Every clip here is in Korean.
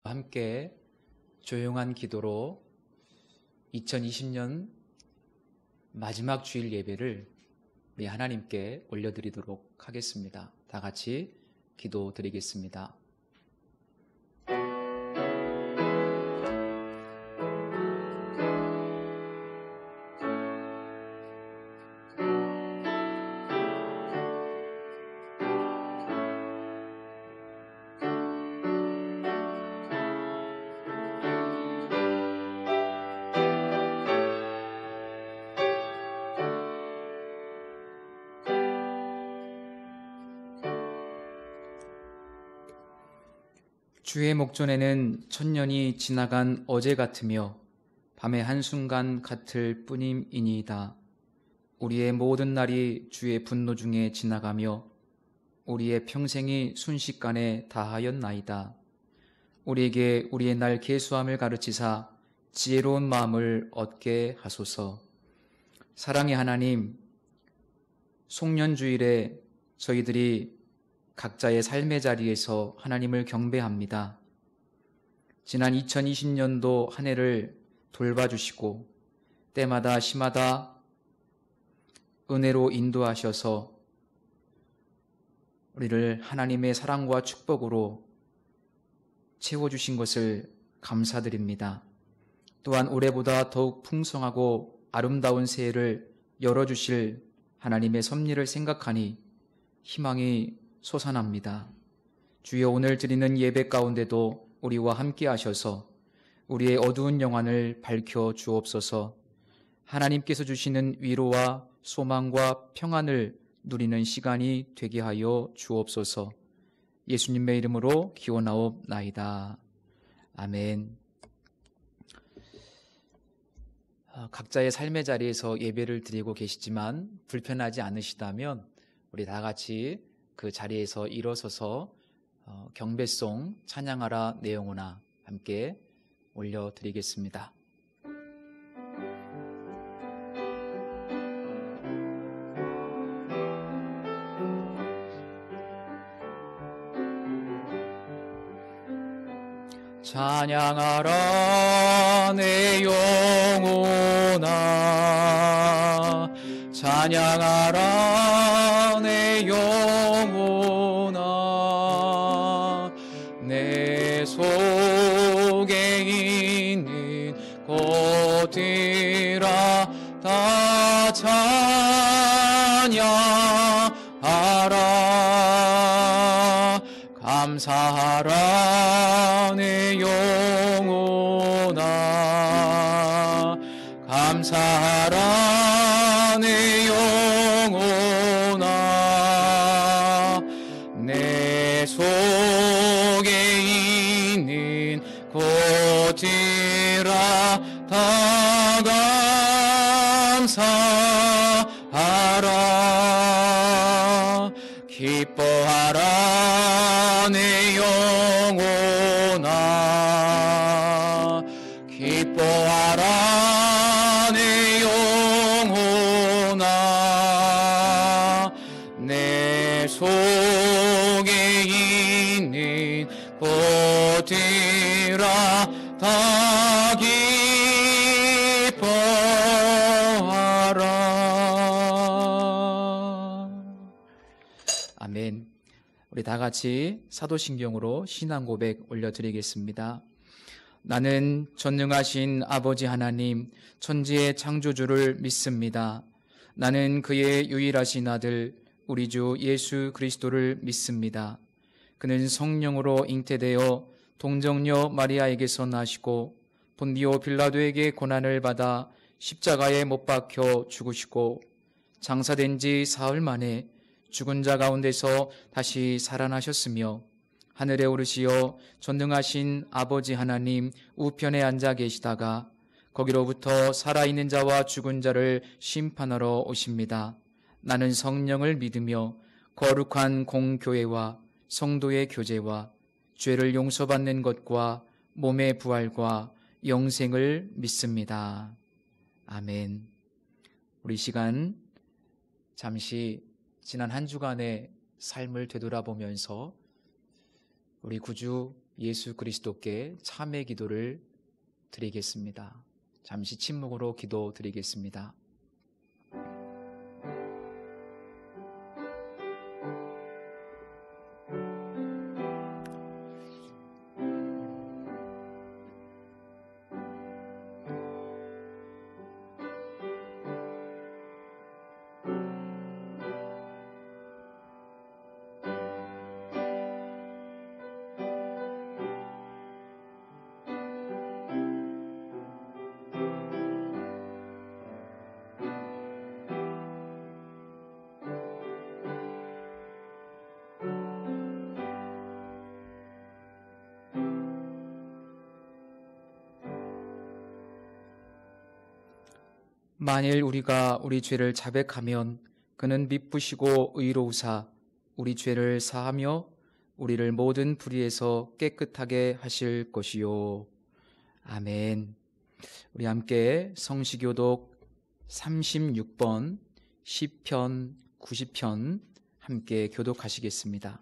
함께 조용한 기도로 2020년 마지막 주일 예배를 우리 하나님께 올려드리도록 하겠습니다. 다 같이 기도 드리겠습니다. 주의 목전에는 천년이 지나간 어제 같으며 밤의 한순간 같을 뿐임이니이다. 우리의 모든 날이 주의 분노 중에 지나가며 우리의 평생이 순식간에 다하였나이다. 우리에게 우리의 날 계수함을 가르치사 지혜로운 마음을 얻게 하소서. 사랑의 하나님, 송년주일에 저희들이 각자의 삶의 자리에서 하나님을 경배합니다. 지난 2020년도 한 해를 돌봐주시고 때마다 시마다 은혜로 인도하셔서 우리를 하나님의 사랑과 축복으로 채워주신 것을 감사드립니다. 또한 올해보다 더욱 풍성하고 아름다운 새해를 열어주실 하나님의 섭리를 생각하니 희망이 솟아납니다. 주여, 오늘 드리는 예배 가운데도 우리와 함께 하셔서 우리의 어두운 영안을 밝혀 주옵소서. 하나님께서 주시는 위로와 소망과 평안을 누리는 시간이 되게 하여 주옵소서. 예수님의 이름으로 기원하옵나이다. 아멘. 각자의 삶의 자리에서 예배를 드리고 계시지만 불편하지 않으시다면 우리 다 같이 그 자리에서 일어서서 경배송 찬양하라 내 영혼아 함께 올려드리겠습니다. 찬양하라 내 영혼아, 찬양하라 내 영혼아, 내 속에 있는 것들아 다 찬양하라. 감사하라 내 영혼아, 감사하라 내 영혼아, 내 속에 있는 것들아 다 감사하라. 기뻐하라 내 영혼아, 기뻐하라 내 영혼아, 내 속에 있는 것들아 다 기뻐하라. 아멘. 우리 다 같이 사도신경으로 신앙 고백 올려드리겠습니다. 나는 전능하신 아버지 하나님, 천지의 창조주를 믿습니다. 나는 그의 유일하신 아들 우리 주 예수 그리스도를 믿습니다. 그는 성령으로 잉태되어 동정녀 마리아에게서 나시고 본디오 빌라도에게 고난을 받아 십자가에 못 박혀 죽으시고 장사된 지 사흘 만에 죽은 자 가운데서 다시 살아나셨으며 하늘에 오르시어 전능하신 아버지 하나님 우편에 앉아 계시다가 거기로부터 살아있는 자와 죽은 자를 심판하러 오십니다. 나는 성령을 믿으며 거룩한 공교회와 성도의 교제와 죄를 용서받는 것과 몸의 부활과 영생을 믿습니다. 아멘. 우리 시간 잠시 지난 한 주간의 삶을 되돌아보면서 우리 구주 예수 그리스도께 참회 기도를 드리겠습니다. 잠시 침묵으로 기도 드리겠습니다. 만일 우리가 우리 죄를 자백하면 그는 미쁘시고 의로우사 우리 죄를 사하며 우리를 모든 불의에서 깨끗하게 하실 것이요. 아멘. 우리 함께 성시교독 36번, 시편 90편 함께 교독하시겠습니다.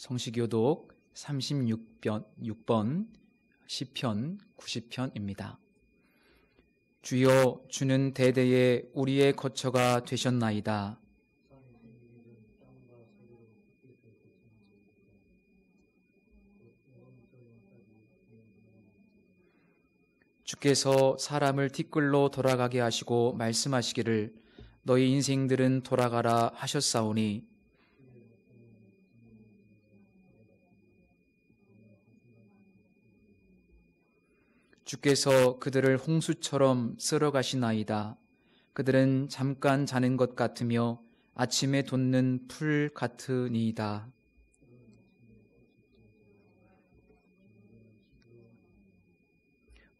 성시교독 36번 시편 90편입니다. 주여, 주는 대대에 우리의 거처가 되셨나이다. 주께서 사람을 티끌로 돌아가게 하시고 말씀하시기를 너희 인생들은 돌아가라 하셨사오니 주께서 그들을 홍수처럼 쓸어가시나이다. 그들은 잠깐 자는 것 같으며 아침에 돋는 풀 같으니이다.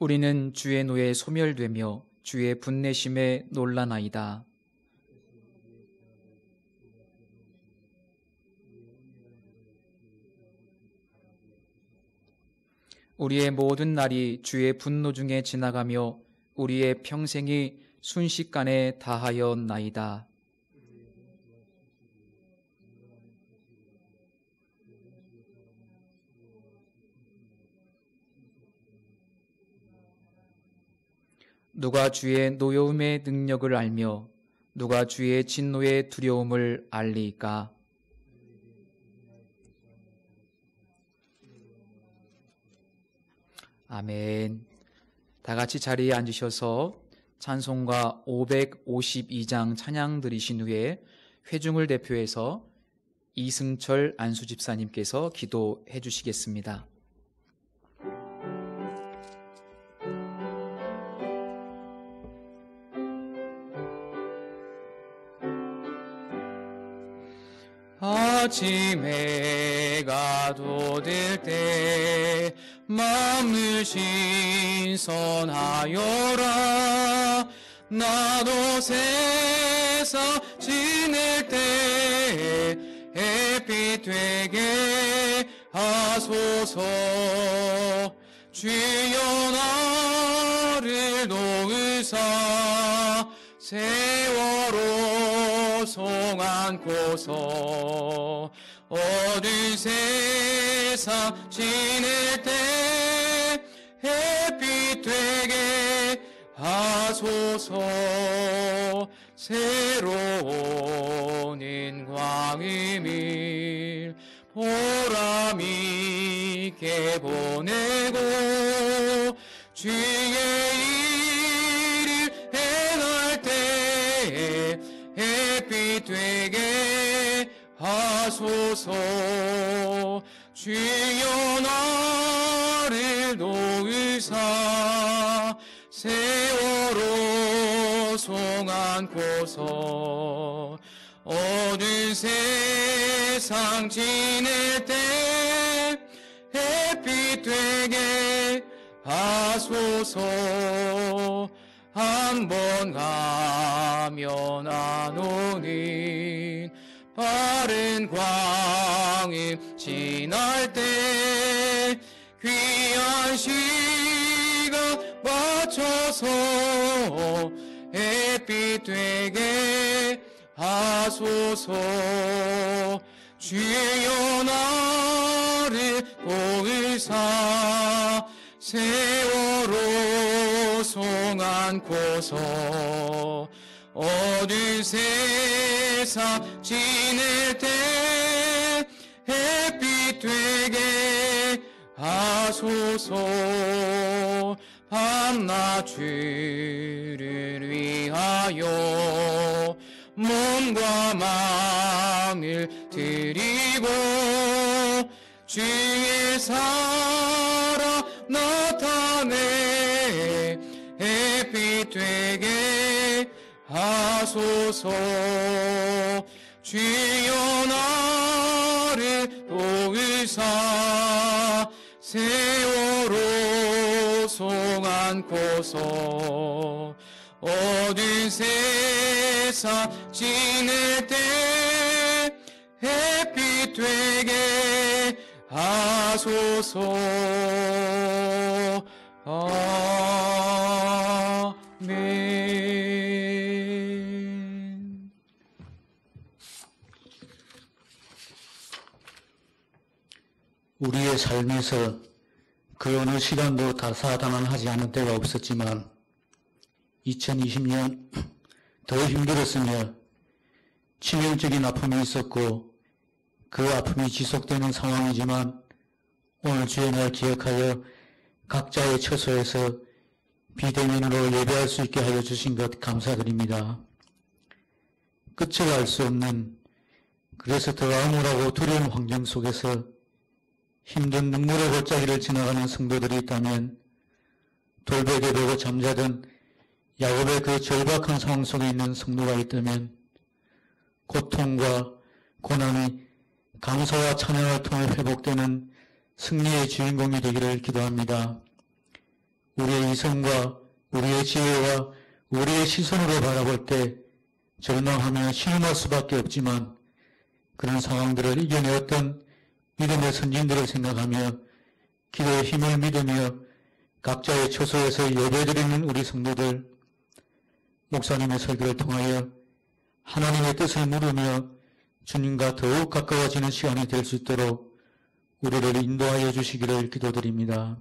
우리는 주의 노에 소멸되며 주의 분내심에 놀라나이다. 우리의 모든 날이 주의 분노 중에 지나가며 우리의 평생이 순식간에 다하였나이다. 누가 주의 노여움의 능력을 알며 누가 주의 진노의 두려움을 알리까? 아멘. 다 같이 자리에 앉으셔서 찬송가 552장 찬양 드리신 후에 회중을 대표해서 이승철 안수집사님께서 기도해 주시겠습니다. 아침에 해가 돋을 때 마음을 신선하여라. 나도 세상 지낼 때 햇빛 되게 하소서. 주여 나를 도우사 세월호 송안고서 어두운 세상 지낼 때 햇빛 되게 하소서. 새로운 인광이밀 보람 있게 보내고 주의 일을 행할 때 햇빛 되게 하소서. 주여 나를 도우사 세월호 송안고서 어두운 세상 지낼 때 햇빛 되게 하소서. 한 번 가면 안 오는 바른 광임 지날 때 귀 시간 맞춰서 햇빛 되게 하소서. 주여 나를 도우사 세월호 송안고서 어두운 세상 지낼 때 햇빛 되게 하소서. 밤낮 주를 위하여 몸과 마음을 드리고 주의 사랑 나타내 햇빛 되게 하소서. 주여 나를 도우사 세월호 송안고서 어두운 세상 지낼 때 햇빛 되게 하소서. 아멘. 우리의 삶에서 그 어느 시간도 다사다난하지 않은 때가 없었지만 2020년 더 힘들었으며 치명적인 아픔이 있었고 그 아픔이 지속되는 상황이지만 오늘 주의 날 기억하여 각자의 처소에서 비대면으로 예배할 수 있게 하여 주신 것 감사드립니다. 끝을 알 수 없는, 그래서 더 암울하고 두려운 환경 속에서 힘든 눈물의 골짜기를 지나가는 성도들이 있다면, 돌베개 베고 잠자던 야곱의 그 절박한 상황 속에 있는 성도가 있다면 고통과 고난이 감사와 찬양을 통해 회복되는 승리의 주인공이 되기를 기도합니다. 우리의 이성과 우리의 지혜와 우리의 시선으로 바라볼 때 절망하며 신음할 수밖에 없지만 그런 상황들을 이겨내었던 믿음의 선진들을 생각하며 기도의 힘을 믿으며 각자의 처소에서 예배드리는 우리 성도들, 목사님의 설교를 통하여 하나님의 뜻을 물으며 주님과 더욱 가까워지는 시간이 될 수 있도록 우리를 인도하여 주시기를 기도드립니다.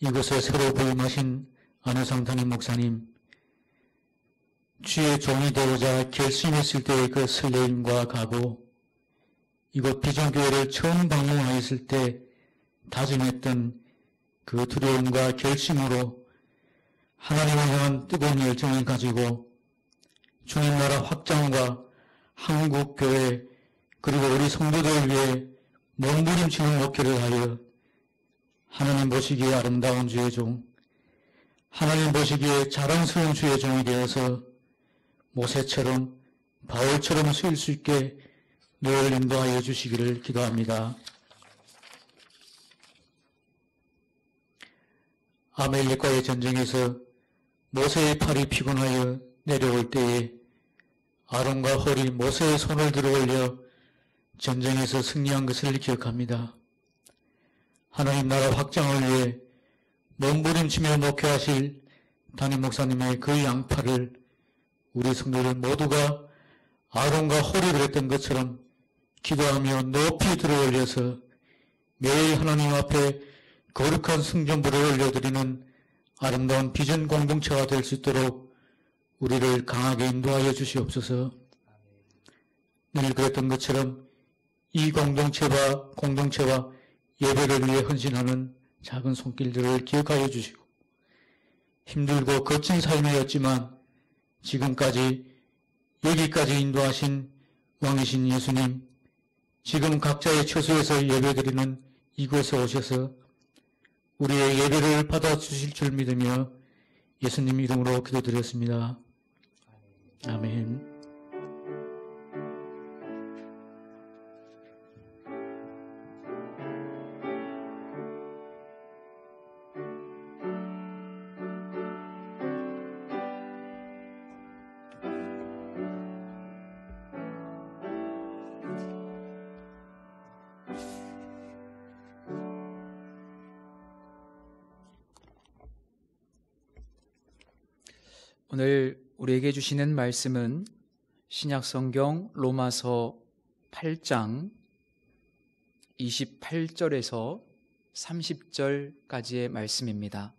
이곳에 새로 부임하신 안우상 담임 목사님, 주의 종이 되고자 결심했을 때의 그 설레임과 각오, 이곳 비전교회를 처음 방문하였을 때 다짐했던 그 두려움과 결심으로 하나님을 향한 뜨거운 열정을 가지고 주님 나라 확장과 한국교회 그리고 우리 성도들을 위해 몸부림치는 목회를 하여 하나님 보시기에 아름다운 주의 종, 하나님 보시기에 자랑스러운 주의 종이 되어서 모세처럼 바울처럼 쓰일 수 있게 늘 인도하여 주시기를 기도합니다. 아멜렉과의 전쟁에서 모세의 팔이 피곤하여 내려올 때에 아론과 홀이 모세의 손을 들어 올려 전쟁에서 승리한 것을 기억합니다. 하나님 나라 확장을 위해 몸부림치며 목회하실 담임 목사님의 그 양팔을 우리 성도들 모두가 아론과 홀이 그랬던 것처럼 기도하며 높이 들어 올려서 매일 하나님 앞에 거룩한 승전부를 올려드리는 아름다운 비전 공동체가 될 수 있도록 우리를 강하게 인도하여 주시옵소서. 늘 그랬던 것처럼 이 공동체와 예배를 위해 헌신하는 작은 손길들을 기억하여 주시고 힘들고 거친 삶이었지만 지금까지 여기까지 인도하신 왕이신 예수님, 지금 각자의 처소에서 예배드리는 이곳에 오셔서 우리의 예배를 받아주실 줄 믿으며 예수님 이름으로 기도드렸습니다. 아멘. 오늘 우리에게 주시는 말씀은 신약성경 로마서 8장 28절에서 30절까지의 말씀입니다.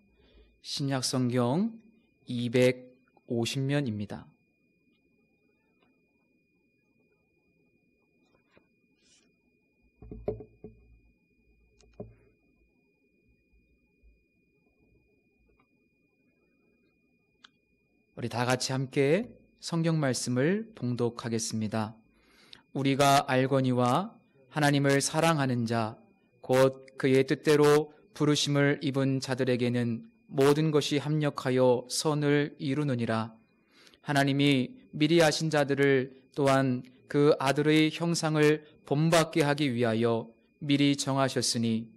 신약성경 250면입니다. 우리 다 같이 함께 성경 말씀을 봉독하겠습니다. 우리가 알거니와 하나님을 사랑하는 자, 곧 그의 뜻대로 부르심을 입은 자들에게는 모든 것이 합력하여 선을 이루느니라. 하나님이 미리 아신 자들을 또한 그 아들의 형상을 본받게 하기 위하여 미리 정하셨으니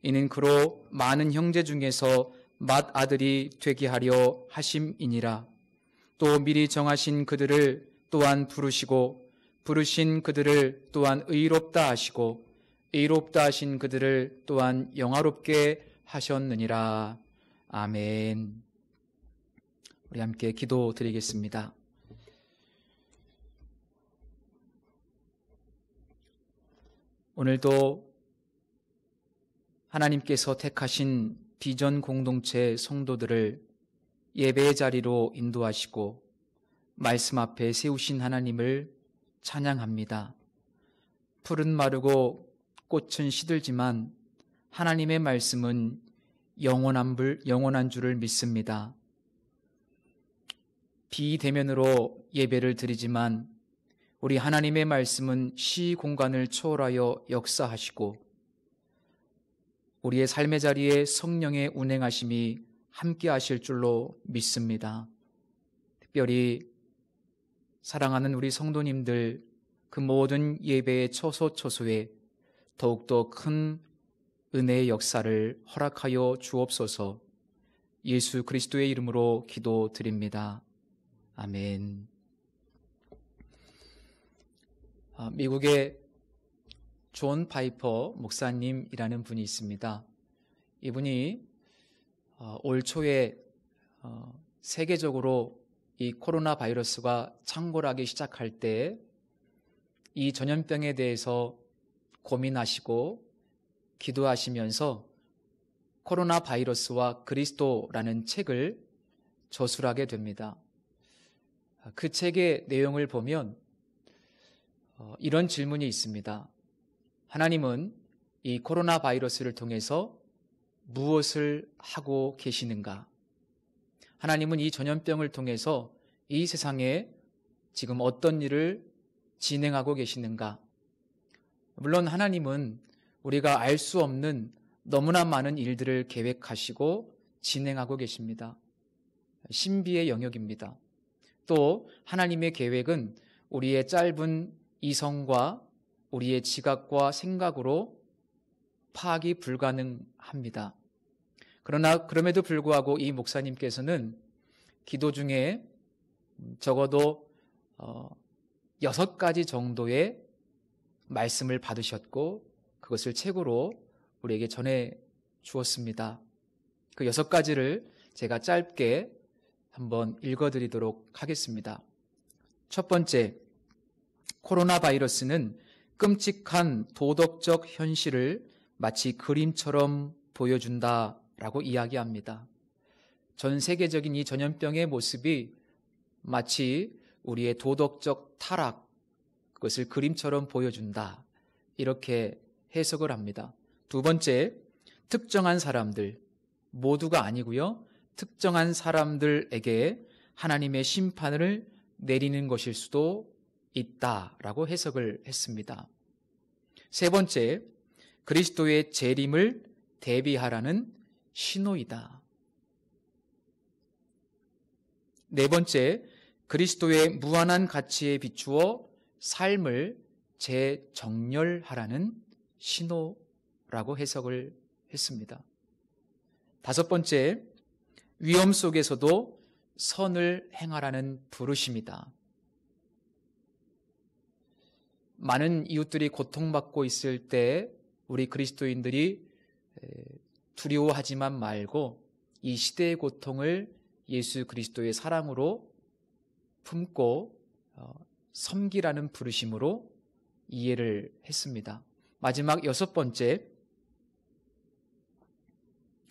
이는 그로 많은 형제 중에서 맏아들이 되게 하려 하심이니라. 또 미리 정하신 그들을 또한 부르시고 부르신 그들을 또한 의롭다 하시고 의롭다 하신 그들을 또한 영화롭게 하셨느니라. 아멘. 우리 함께 기도드리겠습니다. 오늘도 하나님께서 택하신 비전 공동체 성도들을 예배의 자리로 인도하시고 말씀 앞에 세우신 하나님을 찬양합니다. 풀은 마르고 꽃은 시들지만 하나님의 말씀은 영원한 줄을 믿습니다. 비대면으로 예배를 드리지만 우리 하나님의 말씀은 시 공간을 초월하여 역사하시고 우리의 삶의 자리에 성령의 운행하심이 함께 하실 줄로 믿습니다. 특별히 사랑하는 우리 성도님들 그 모든 예배의 처소처소에 더욱더 큰 은혜의 역사를 허락하여 주옵소서. 예수 그리스도의 이름으로 기도드립니다. 아멘. 미국의 존 파이퍼 목사님이라는 분이 있습니다. 이분이 올 초에 세계적으로 이 코로나 바이러스가 창궐하기 시작할 때 이 전염병에 대해서 고민하시고 기도하시면서 코로나 바이러스와 그리스도라는 책을 저술하게 됩니다. 그 책의 내용을 보면 이런 질문이 있습니다. 하나님은 이 코로나 바이러스를 통해서 무엇을 하고 계시는가? 하나님은 이 전염병을 통해서 이 세상에 지금 어떤 일을 진행하고 계시는가? 물론 하나님은 우리가 알 수 없는 너무나 많은 일들을 계획하시고 진행하고 계십니다. 신비의 영역입니다. 또 하나님의 계획은 우리의 짧은 이성과 우리의 지각과 생각으로 파악이 불가능합니다. 그러나 그럼에도 불구하고 이 목사님께서는 기도 중에 적어도 6가지 정도의 말씀을 받으셨고 그것을 책으로 우리에게 전해 주었습니다. 그 6가지를 제가 짧게 한번 읽어드리도록 하겠습니다. 첫 번째, 코로나 바이러스는 끔찍한 도덕적 현실을 마치 그림처럼 보여준다라고 이야기합니다. 전 세계적인 이 전염병의 모습이 마치 우리의 도덕적 타락, 그것을 그림처럼 보여준다, 이렇게 해석을 합니다. 두 번째, 특정한 사람들, 모두가 아니고요, 특정한 사람들에게 하나님의 심판을 내리는 것일 수도 있다라고 해석을 했습니다. 세 번째, 그리스도의 재림을 대비하라는 신호이다. 네 번째, 그리스도의 무한한 가치에 비추어 삶을 재정렬하라는 신호라고 해석을 했습니다. 다섯 번째, 위험 속에서도 선을 행하라는 부르심이다. 많은 이웃들이 고통받고 있을 때 우리 그리스도인들이 두려워하지만 말고 이 시대의 고통을 예수 그리스도의 사랑으로 품고 섬기라는 부르심으로 이해를 했습니다. 마지막 6번째,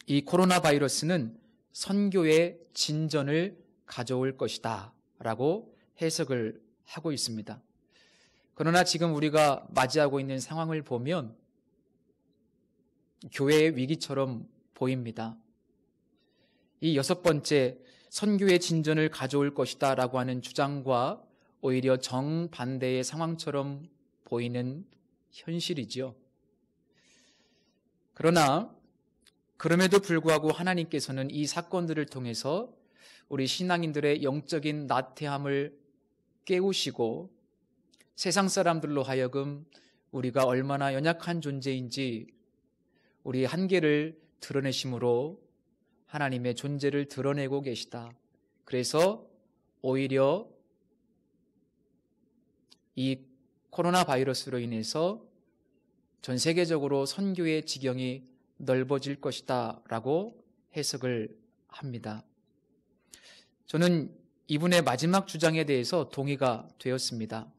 이 코로나 바이러스는 선교의 진전을 가져올 것이다 라고 해석을 하고 있습니다. 그러나 지금 우리가 맞이하고 있는 상황을 보면 교회의 위기처럼 보입니다. 이 6번째, 선교의 진전을 가져올 것이다 라고 하는 주장과 오히려 정반대의 상황처럼 보이는 현실이지요. 그러나 그럼에도 불구하고 하나님께서는 이 사건들을 통해서 우리 신앙인들의 영적인 나태함을 깨우시고 세상 사람들로 하여금 우리가 얼마나 연약한 존재인지 우리 한계를 드러내심으로 하나님의 존재를 드러내고 계시다. 그래서 오히려 이 코로나 바이러스로 인해서 전 세계적으로 선교의 지경이 넓어질 것이다 라고 해석을 합니다. 저는 이분의 마지막 주장에 대해서 동의가 되었습니다.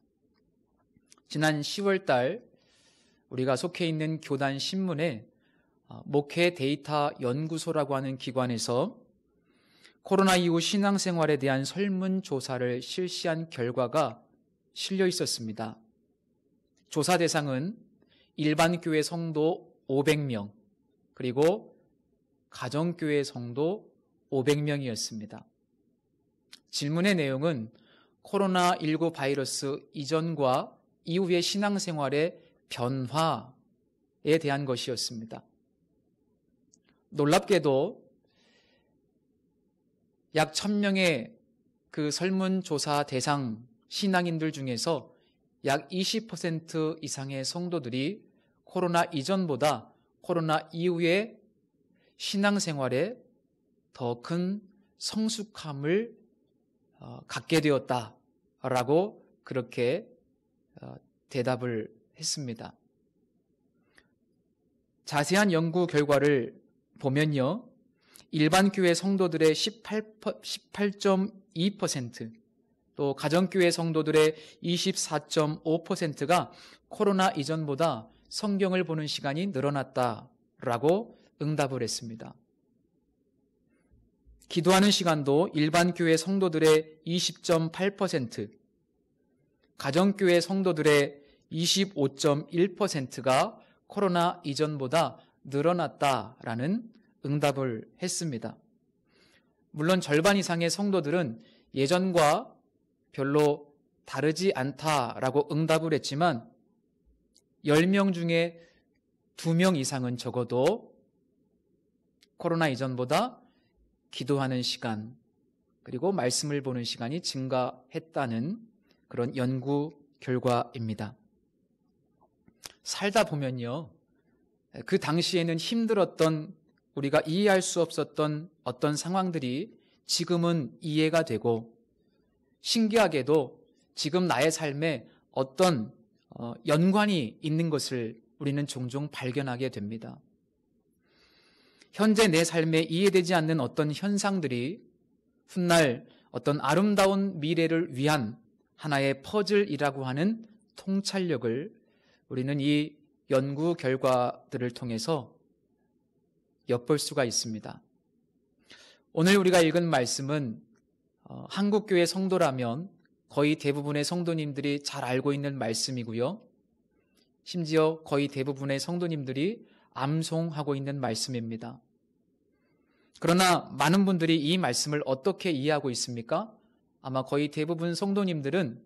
지난 10월 달 우리가 속해 있는 교단 신문에 목회 데이터 연구소라고 하는 기관에서 코로나 이후 신앙생활에 대한 설문조사를 실시한 결과가 실려 있었습니다. 조사 대상은 일반 교회 성도 500명, 그리고 가정교회 성도 500명이었습니다. 질문의 내용은 코로나19 바이러스 이전과 이후의 신앙생활의 변화에 대한 것이었습니다. 놀랍게도 약 1000명의 그 설문조사 대상 신앙인들 중에서 약 20% 이상의 성도들이 코로나 이전보다 코로나 이후의 신앙생활에 더 큰 성숙함을 갖게 되었다라고 그렇게 대답을 했습니다. 자세한 연구 결과를 보면요, 일반 교회 성도들의 18.2%, 또 가정교회 성도들의 24.5%가 코로나 이전보다 성경을 보는 시간이 늘어났다라고 응답을 했습니다. 기도하는 시간도 일반 교회 성도들의 20.8%, 가정교회 성도들의 25.1%가 코로나 이전보다 늘어났다라는 응답을 했습니다. 물론 절반 이상의 성도들은 예전과 별로 다르지 않다라고 응답을 했지만 10명 중에 2명 이상은 적어도 코로나 이전보다 기도하는 시간, 그리고 말씀을 보는 시간이 증가했다는 그런 연구 결과입니다. 살다 보면요, 그 당시에는 힘들었던, 우리가 이해할 수 없었던 어떤 상황들이 지금은 이해가 되고, 신기하게도 지금 나의 삶에 어떤 연관이 있는 것을 우리는 종종 발견하게 됩니다. 현재 내 삶에 이해되지 않는 어떤 현상들이 훗날 어떤 아름다운 미래를 위한 하나의 퍼즐이라고 하는 통찰력을 우리는 이 연구 결과들을 통해서 엿볼 수가 있습니다. 오늘 우리가 읽은 말씀은 한국교회 성도라면 거의 대부분의 성도님들이 잘 알고 있는 말씀이고요. 심지어 거의 대부분의 성도님들이 암송하고 있는 말씀입니다. 그러나 많은 분들이 이 말씀을 어떻게 이해하고 있습니까? 아마 거의 대부분 성도님들은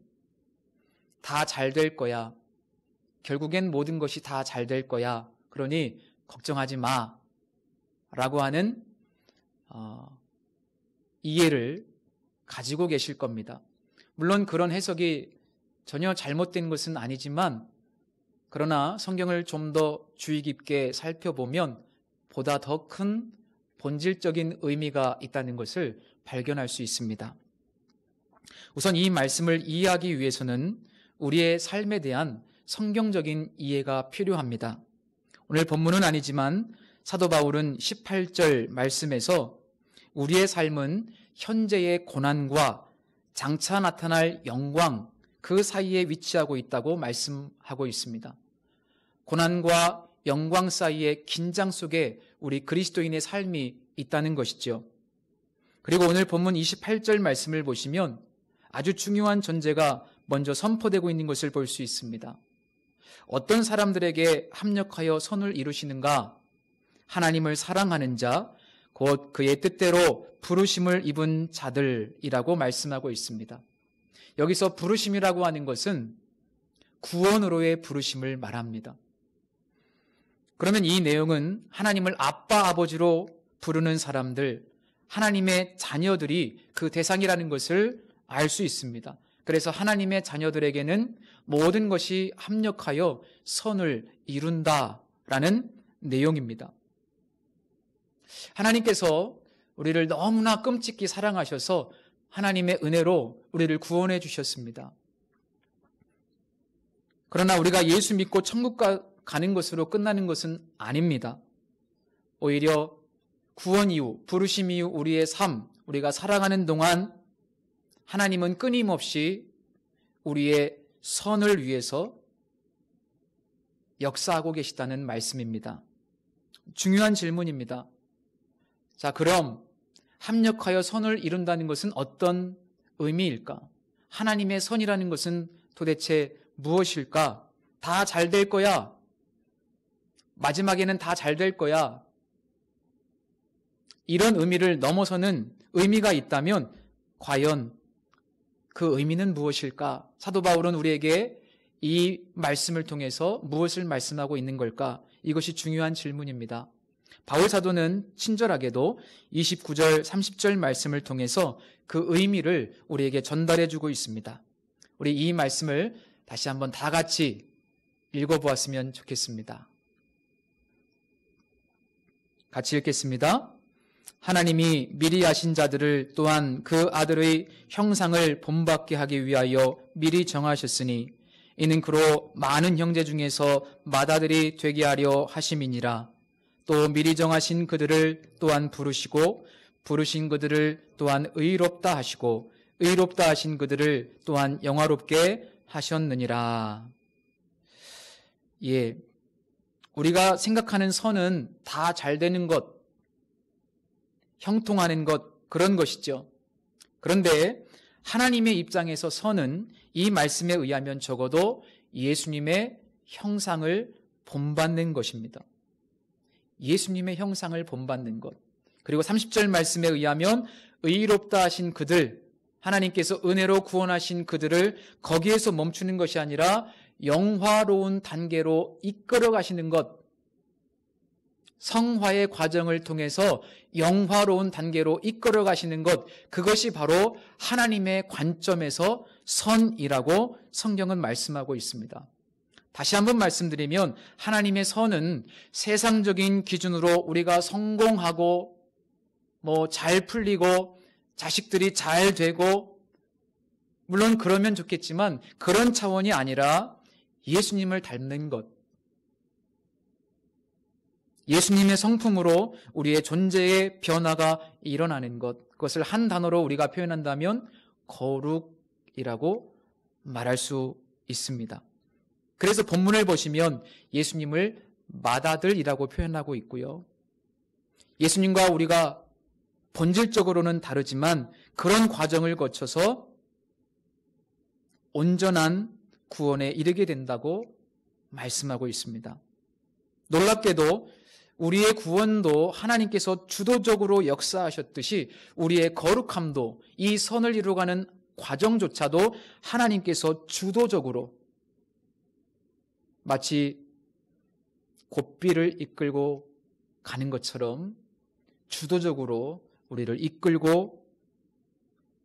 다 잘 될 거야. 결국엔 모든 것이 다 잘 될 거야. 그러니 걱정하지 마. 라고 하는 이해를 가지고 계실 겁니다. 물론 그런 해석이 전혀 잘못된 것은 아니지만, 그러나 성경을 좀 더 주의 깊게 살펴보면 보다 더 큰 본질적인 의미가 있다는 것을 발견할 수 있습니다. 우선 이 말씀을 이해하기 위해서는 우리의 삶에 대한 성경적인 이해가 필요합니다. 오늘 본문은 아니지만 사도 바울은 18절 말씀에서 우리의 삶은 현재의 고난과 장차 나타날 영광 그 사이에 위치하고 있다고 말씀하고 있습니다. 고난과 영광 사이의 긴장 속에 우리 그리스도인의 삶이 있다는 것이죠. 그리고 오늘 본문 28절 말씀을 보시면 아주 중요한 전제가 먼저 선포되고 있는 것을 볼 수 있습니다. 어떤 사람들에게 합력하여 선을 이루시는가? 하나님을 사랑하는 자, 곧 그의 뜻대로 부르심을 입은 자들이라고 말씀하고 있습니다. 여기서 부르심이라고 하는 것은 구원으로의 부르심을 말합니다. 그러면 이 내용은 하나님을 아빠, 아버지로 부르는 사람들, 하나님의 자녀들이 그 대상이라는 것을 알 수 있습니다. 그래서 하나님의 자녀들에게는 모든 것이 합력하여 선을 이룬다라는 내용입니다. 하나님께서 우리를 너무나 끔찍히 사랑하셔서 하나님의 은혜로 우리를 구원해 주셨습니다. 그러나 우리가 예수 믿고 천국 가는 것으로 끝나는 것은 아닙니다. 오히려 구원 이후, 부르심 이후 우리의 삶, 우리가 살아가는 동안 하나님은 끊임없이 우리의 선을 위해서 역사하고 계시다는 말씀입니다. 중요한 질문입니다. 자, 그럼 합력하여 선을 이룬다는 것은 어떤 의미일까? 하나님의 선이라는 것은 도대체 무엇일까? 다 잘 될 거야. 마지막에는 다 잘 될 거야. 이런 의미를 넘어서는 의미가 있다면 과연 그 의미는 무엇일까? 사도 바울은 우리에게 이 말씀을 통해서 무엇을 말씀하고 있는 걸까? 이것이 중요한 질문입니다. 바울 사도는 친절하게도 29절, 30절 말씀을 통해서 그 의미를 우리에게 전달해 주고 있습니다. 우리 이 말씀을 다시 한번 다 같이 읽어보았으면 좋겠습니다. 같이 읽겠습니다. 하나님이 미리 아신 자들을 또한 그 아들의 형상을 본받게 하기 위하여 미리 정하셨으니 이는 그로 많은 형제 중에서 맏아들이 되게 하려 하심이니라. 또 미리 정하신 그들을 또한 부르시고 부르신 그들을 또한 의롭다 하시고 의롭다 하신 그들을 또한 영화롭게 하셨느니라. 예, 우리가 생각하는 선은 다 잘 되는 것, 형통하는 것, 그런 것이죠. 그런데 하나님의 입장에서 선은 이 말씀에 의하면 적어도 예수님의 형상을 본받는 것입니다. 예수님의 형상을 본받는 것. 그리고 30절 말씀에 의하면 의롭다 하신 그들, 하나님께서 은혜로 구원하신 그들을 거기에서 멈추는 것이 아니라 영화로운 단계로 이끌어 가시는 것, 성화의 과정을 통해서 영화로운 단계로 이끌어 가시는 것, 그것이 바로 하나님의 관점에서 선이라고 성경은 말씀하고 있습니다. 다시 한번 말씀드리면 하나님의 선은 세상적인 기준으로 우리가 성공하고 잘 풀리고 자식들이 잘 되고 물론 그러면 좋겠지만 그런 차원이 아니라 예수님을 닮는 것, 예수님의 성품으로 우리의 존재의 변화가 일어나는 것, 그것을 한 단어로 우리가 표현한다면 거룩이라고 말할 수 있습니다. 그래서 본문을 보시면 예수님을 맏아들이라고 표현하고 있고요. 예수님과 우리가 본질적으로는 다르지만 그런 과정을 거쳐서 온전한 구원에 이르게 된다고 말씀하고 있습니다. 놀랍게도 우리의 구원도 하나님께서 주도적으로 역사하셨듯이 우리의 거룩함도, 이 선을 이루어가는 과정조차도 하나님께서 주도적으로 마치 곶비를 이끌고 가는 것처럼 주도적으로 우리를 이끌고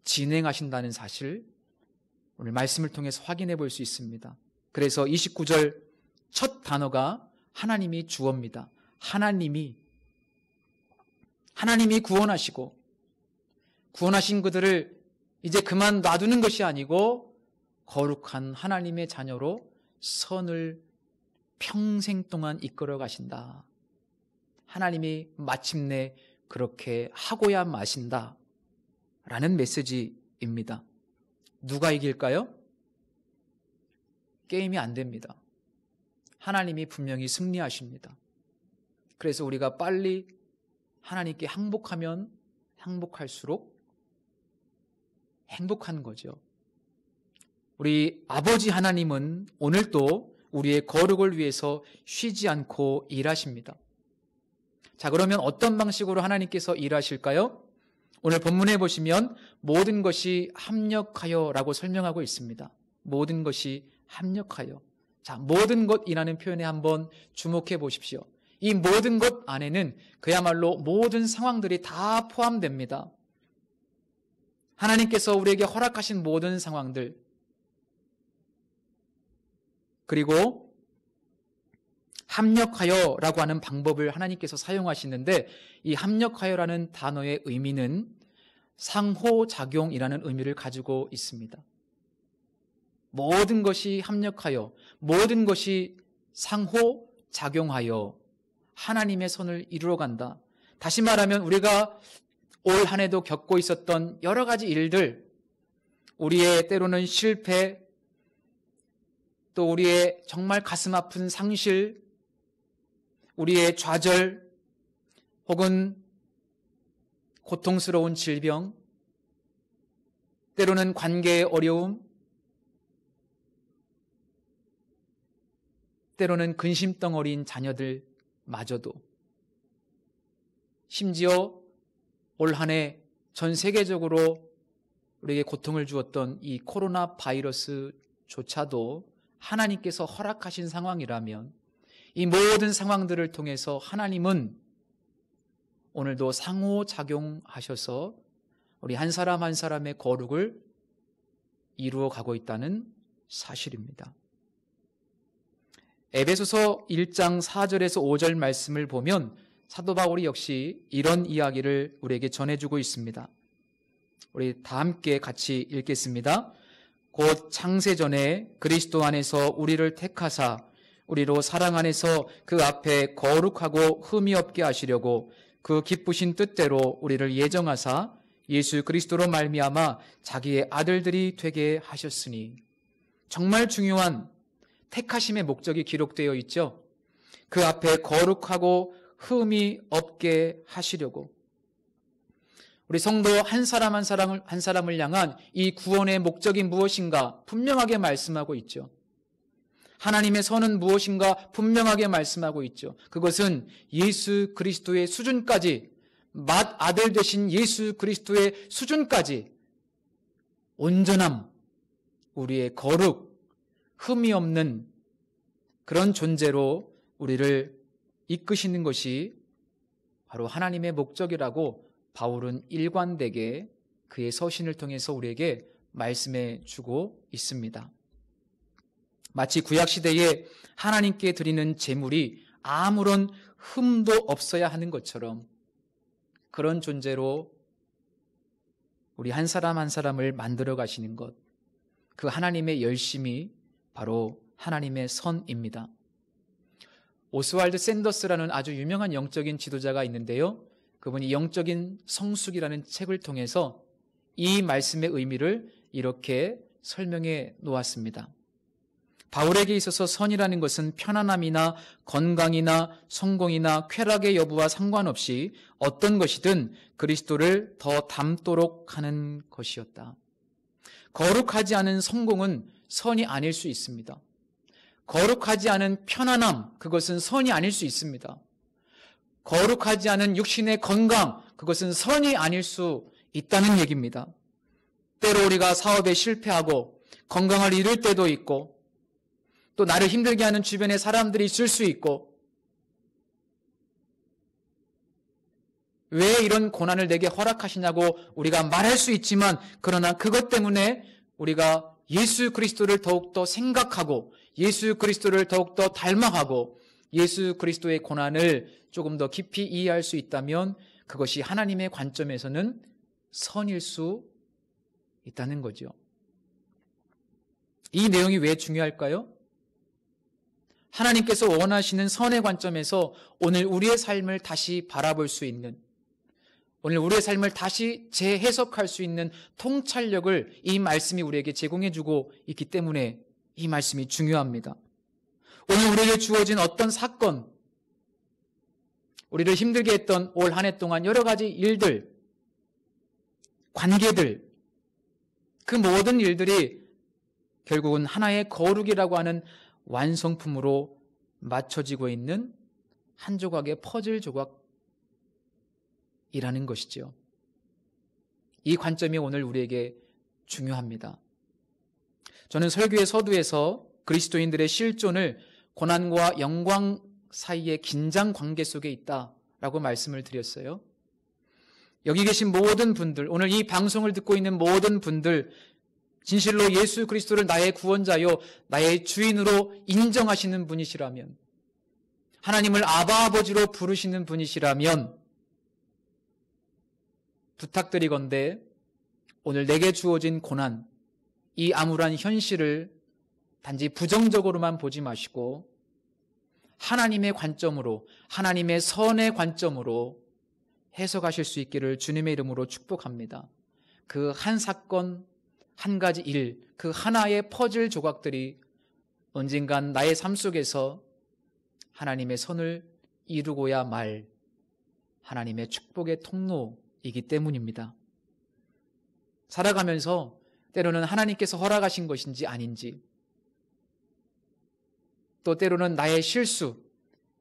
진행하신다는 사실, 오늘 말씀을 통해서 확인해 볼 수 있습니다. 그래서 29절 첫 단어가 하나님이 주어입니다. 하나님이 구원하시고 구원하신 그들을 이제 그만 놔두는 것이 아니고 거룩한 하나님의 자녀로 선을 평생 동안 이끌어 가신다. 하나님이 마침내 그렇게 하고야 마신다 라는 메시지입니다. 누가 이길까요? 게임이 안 됩니다. 하나님이 분명히 승리하십니다. 그래서 우리가 빨리 하나님께 항복하면 항복할수록 행복한 거죠. 우리 아버지 하나님은 오늘도 우리의 거룩을 위해서 쉬지 않고 일하십니다. 자, 그러면 어떤 방식으로 하나님께서 일하실까요? 오늘 본문에 보시면 모든 것이 합력하여 라고 설명하고 있습니다. 모든 것이 합력하여. 자, 모든 것이라는 표현에 한번 주목해 보십시오. 이 모든 것 안에는 그야말로 모든 상황들이 다 포함됩니다. 하나님께서 우리에게 허락하신 모든 상황들, 그리고 합력하여라고 하는 방법을 하나님께서 사용하시는데, 이 합력하여라는 단어의 의미는 상호작용이라는 의미를 가지고 있습니다. 모든 것이 합력하여, 모든 것이 상호작용하여 하나님의 선을 이루어간다. 다시 말하면 우리가 올 한 해도 겪고 있었던 여러 가지 일들, 우리의 때로는 실패, 또 우리의 정말 가슴 아픈 상실, 우리의 좌절, 혹은 고통스러운 질병, 때로는 관계의 어려움, 때로는 근심덩어리인 자녀들마저도, 심지어 올 한 해 전 세계적으로 우리에게 고통을 주었던 이 코로나 바이러스조차도 하나님께서 허락하신 상황이라면 이 모든 상황들을 통해서 하나님은 오늘도 상호작용하셔서 우리 한 사람 한 사람의 거룩을 이루어 가고 있다는 사실입니다. 에베소서 1장 4절에서 5절 말씀을 보면 사도 바울이 역시 이런 이야기를 우리에게 전해주고 있습니다. 우리 다 함께 같이 읽겠습니다. 곧 창세전에 그리스도 안에서 우리를 택하사 우리로 사랑 안에서 그 앞에 거룩하고 흠이 없게 하시려고 그 기쁘신 뜻대로 우리를 예정하사 예수 그리스도로 말미암아 자기의 아들들이 되게 하셨으니. 정말 중요한 택하심의 목적이 기록되어 있죠. 그 앞에 거룩하고 흠이 없게 하시려고. 우리 성도 한 사람 한 사람을 향한 이 구원의 목적이 무엇인가 분명하게 말씀하고 있죠. 하나님의 선은 무엇인가 분명하게 말씀하고 있죠. 그것은 예수 그리스도의 수준까지, 맏아들 되신 예수 그리스도의 수준까지 온전함, 우리의 거룩, 흠이 없는 그런 존재로 우리를 이끄시는 것이 바로 하나님의 목적이라고 바울은 일관되게 그의 서신을 통해서 우리에게 말씀해 주고 있습니다. 마치 구약시대에 하나님께 드리는 제물이 아무런 흠도 없어야 하는 것처럼 그런 존재로 우리 한 사람 한 사람을 만들어 가시는 것, 그 하나님의 열심이 바로 하나님의 선입니다. 오스왈드 샌더스라는 아주 유명한 영적인 지도자가 있는데요. 그분이 영적인 성숙이라는 책을 통해서 이 말씀의 의미를 이렇게 설명해 놓았습니다. 바울에게 있어서 선이라는 것은 편안함이나 건강이나 성공이나 쾌락의 여부와 상관없이 어떤 것이든 그리스도를 더 닮도록 하는 것이었다. 거룩하지 않은 성공은 선이 아닐 수 있습니다. 거룩하지 않은 편안함, 그것은 선이 아닐 수 있습니다. 거룩하지 않은 육신의 건강, 그것은 선이 아닐 수 있다는 얘기입니다. 때로 우리가 사업에 실패하고 건강을 잃을 때도 있고, 또 나를 힘들게 하는 주변에 사람들이 있을 수 있고, 왜 이런 고난을 내게 허락하시냐고 우리가 말할 수 있지만, 그러나 그것 때문에 우리가 예수 그리스도를 더욱더 생각하고 예수 그리스도를 더욱더 닮아가고 예수 그리스도의 고난을 조금 더 깊이 이해할 수 있다면 그것이 하나님의 관점에서는 선일 수 있다는 거죠. 이 내용이 왜 중요할까요? 하나님께서 원하시는 선의 관점에서 오늘 우리의 삶을 다시 바라볼 수 있는, 오늘 우리의 삶을 다시 재해석할 수 있는 통찰력을 이 말씀이 우리에게 제공해주고 있기 때문에 이 말씀이 중요합니다. 오늘 우리에게 주어진 어떤 사건, 우리를 힘들게 했던 올 한 해 동안 여러 가지 일들, 관계들, 그 모든 일들이 결국은 하나의 거룩이라고 하는 완성품으로 맞춰지고 있는 한 조각의 퍼즐 조각이라는 것이죠. 이 관점이 오늘 우리에게 중요합니다. 저는 설교의 서두에서 그리스도인들의 실존을 고난과 영광 사이의 긴장 관계 속에 있다라고 말씀을 드렸어요. 여기 계신 모든 분들, 오늘 이 방송을 듣고 있는 모든 분들, 진실로 예수 그리스도를 나의 구원자요, 나의 주인으로 인정하시는 분이시라면, 하나님을 아바 아버지로 부르시는 분이시라면, 부탁드리건대 오늘 내게 주어진 고난, 이 암울한 현실을 단지 부정적으로만 보지 마시고 하나님의 관점으로, 하나님의 선의 관점으로 해석하실 수 있기를 주님의 이름으로 축복합니다. 그 한 사건, 한 가지 일, 그 하나의 퍼즐 조각들이 언젠간 나의 삶 속에서 하나님의 선을 이루고야 말 하나님의 축복의 통로이기 때문입니다. 살아가면서 때로는 하나님께서 허락하신 것인지 아닌지, 또 때로는 나의 실수,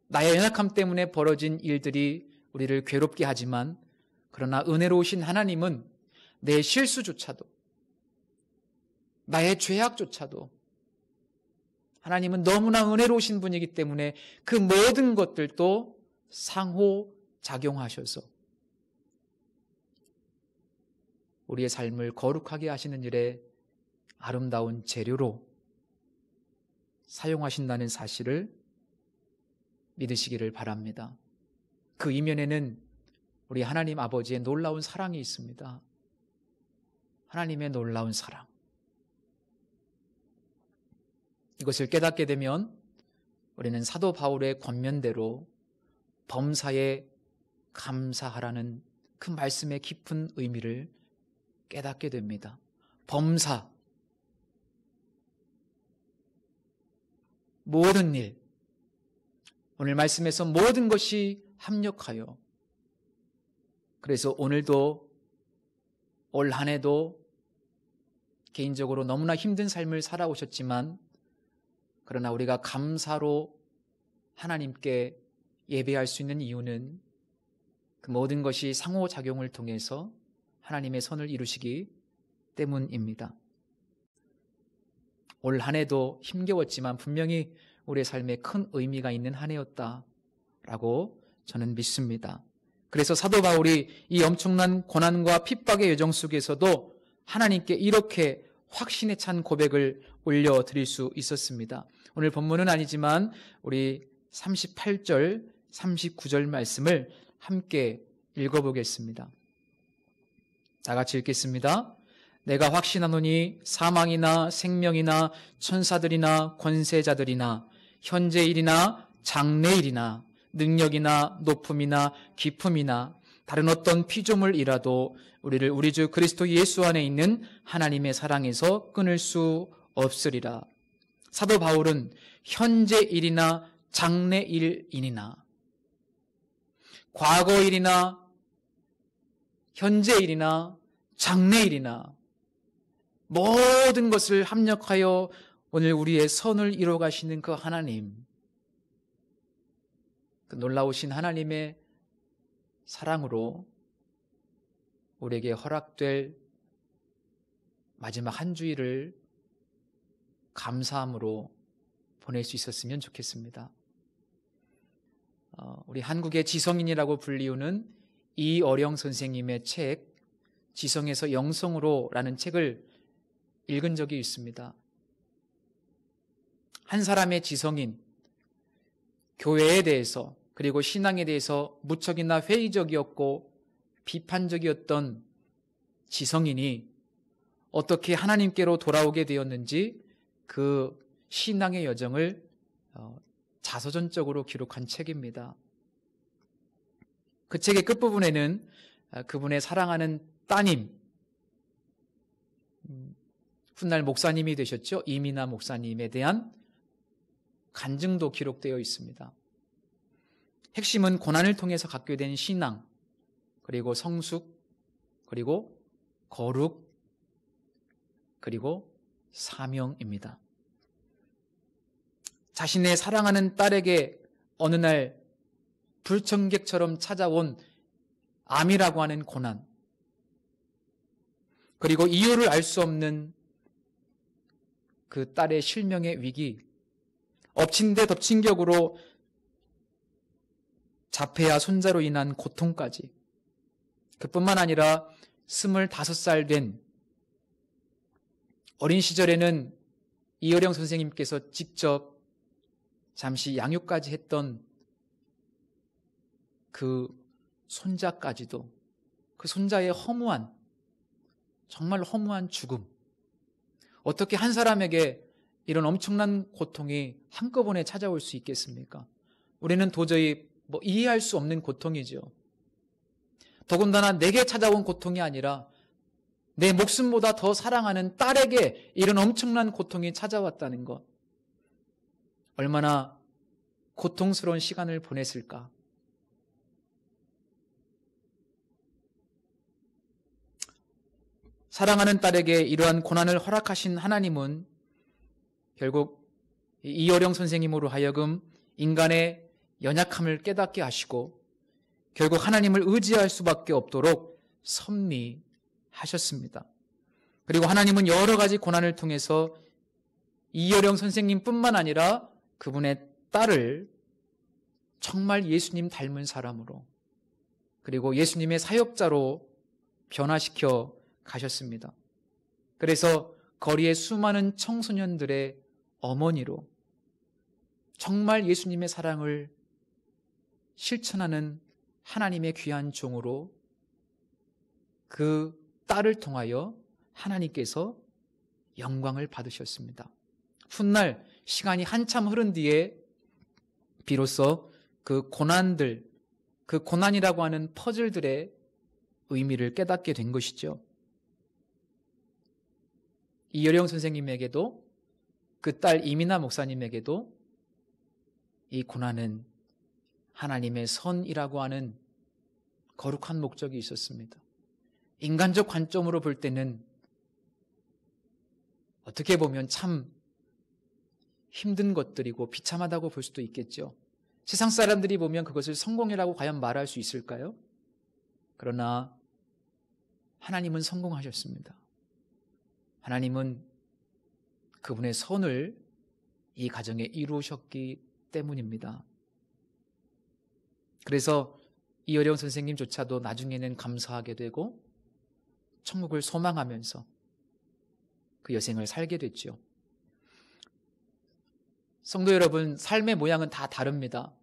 나의 연약함 때문에 벌어진 일들이 우리를 괴롭게 하지만, 그러나 은혜로우신 하나님은 내 실수조차도, 나의 죄악조차도 하나님은 너무나 은혜로우신 분이기 때문에 그 모든 것들도 상호작용하셔서 우리의 삶을 거룩하게 하시는 일에 아름다운 재료로 사용하신다는 사실을 믿으시기를 바랍니다. 그 이면에는 우리 하나님 아버지의 놀라운 사랑이 있습니다. 하나님의 놀라운 사랑. 이것을 깨닫게 되면 우리는 사도 바울의 권면대로 범사에 감사하라는 그 말씀의 깊은 의미를 깨닫게 됩니다. 범사, 모든 일, 오늘 말씀에서 모든 것이 합력하여, 그래서 오늘도 올 한 해도 개인적으로 너무나 힘든 삶을 살아오셨지만, 그러나 우리가 감사로 하나님께 예배할 수 있는 이유는 그 모든 것이 상호작용을 통해서 하나님의 선을 이루시기 때문입니다. 올 한 해도 힘겨웠지만 분명히 우리의 삶에 큰 의미가 있는 한 해였다라고 저는 믿습니다. 그래서 사도 바울이 이 엄청난 고난과 핍박의 여정 속에서도 하나님께 이렇게 확신에 찬 고백을 올려드릴 수 있었습니다. 오늘 본문은 아니지만 우리 38절, 39절 말씀을 함께 읽어보겠습니다. 다 같이 읽겠습니다. 내가 확신하노니 사망이나 생명이나 천사들이나 권세자들이나 현재일이나 장래일이나 능력이나 높음이나 깊음이나 다른 어떤 피조물이라도 우리를 우리 주 그리스도 예수 안에 있는 하나님의 사랑에서 끊을 수 없으리라. 사도 바울은 현재일이나 장래일이나 과거일이나 현재일이나 장래일이나 모든 것을 합력하여 오늘 우리의 선을 이루어 가시는 그 하나님, 그 놀라우신 하나님의 사랑으로 우리에게 허락될 마지막 한 주일을 감사함으로 보낼 수 있었으면 좋겠습니다. 우리 한국의 지성인이라고 불리우는 이어령 선생님의 책 지성에서 영성으로 라는 책을 읽은 적이 있습니다. 한 사람의 지성인, 교회에 대해서 그리고 신앙에 대해서 무척이나 회의적이었고 비판적이었던 지성인이 어떻게 하나님께로 돌아오게 되었는지 그 신앙의 여정을 자서전적으로 기록한 책입니다. 그 책의 끝부분에는 그분의 사랑하는 따님, 훗날 목사님이 되셨죠. 이민아 목사님에 대한 간증도 기록되어 있습니다. 핵심은 고난을 통해서 갖게 된 신앙, 그리고 성숙, 그리고 거룩, 그리고 사명입니다. 자신의 사랑하는 딸에게 어느 날 불청객처럼 찾아온 암이라고 하는 고난, 그리고 이유를 알 수 없는 그 딸의 실명의 위기, 엎친 데 덮친 격으로 자폐아 손자로 인한 고통까지, 그뿐만 아니라 25살 된 어린 시절에는 이어령 선생님께서 직접 잠시 양육까지 했던 그 손자까지도, 그 손자의 허무한, 정말 허무한 죽음, 어떻게 한 사람에게 이런 엄청난 고통이 한꺼번에 찾아올 수 있겠습니까? 우리는 도저히 이해할 수 없는 고통이죠. 더군다나 내게 찾아온 고통이 아니라 내 목숨보다 더 사랑하는 딸에게 이런 엄청난 고통이 찾아왔다는 것, 얼마나 고통스러운 시간을 보냈을까. 사랑하는 딸에게 이러한 고난을 허락하신 하나님은 결국 이어령 선생님으로 하여금 인간의 연약함을 깨닫게 하시고 결국 하나님을 의지할 수밖에 없도록 섭리하셨습니다. 그리고 하나님은 여러 가지 고난을 통해서 이어령 선생님뿐만 아니라 그분의 딸을 정말 예수님 닮은 사람으로, 그리고 예수님의 사역자로 변화시켜 가셨습니다. 그래서 거리의 수많은 청소년들의 어머니로 정말 예수님의 사랑을 실천하는 하나님의 귀한 종으로 그 딸을 통하여 하나님께서 영광을 받으셨습니다. 훗날 시간이 한참 흐른 뒤에 비로소 그 고난들, 그 고난이라고 하는 퍼즐들의 의미를 깨닫게 된 것이죠. 이여령 선생님에게도 그 딸 이민아 목사님에게도 이 고난은 하나님의 선이라고 하는 거룩한 목적이 있었습니다. 인간적 관점으로 볼 때는 어떻게 보면 참 힘든 것들이고 비참하다고 볼 수도 있겠죠. 세상 사람들이 보면 그것을 성공이라고 과연 말할 수 있을까요? 그러나 하나님은 성공하셨습니다. 하나님은 그분의 선을 이 가정에 이루셨기 때문입니다. 그래서 이어령 선생님조차도 나중에는 감사하게 되고 천국을 소망하면서 그 여생을 살게 됐죠. 성도 여러분, 삶의 모양은 다 다릅니다.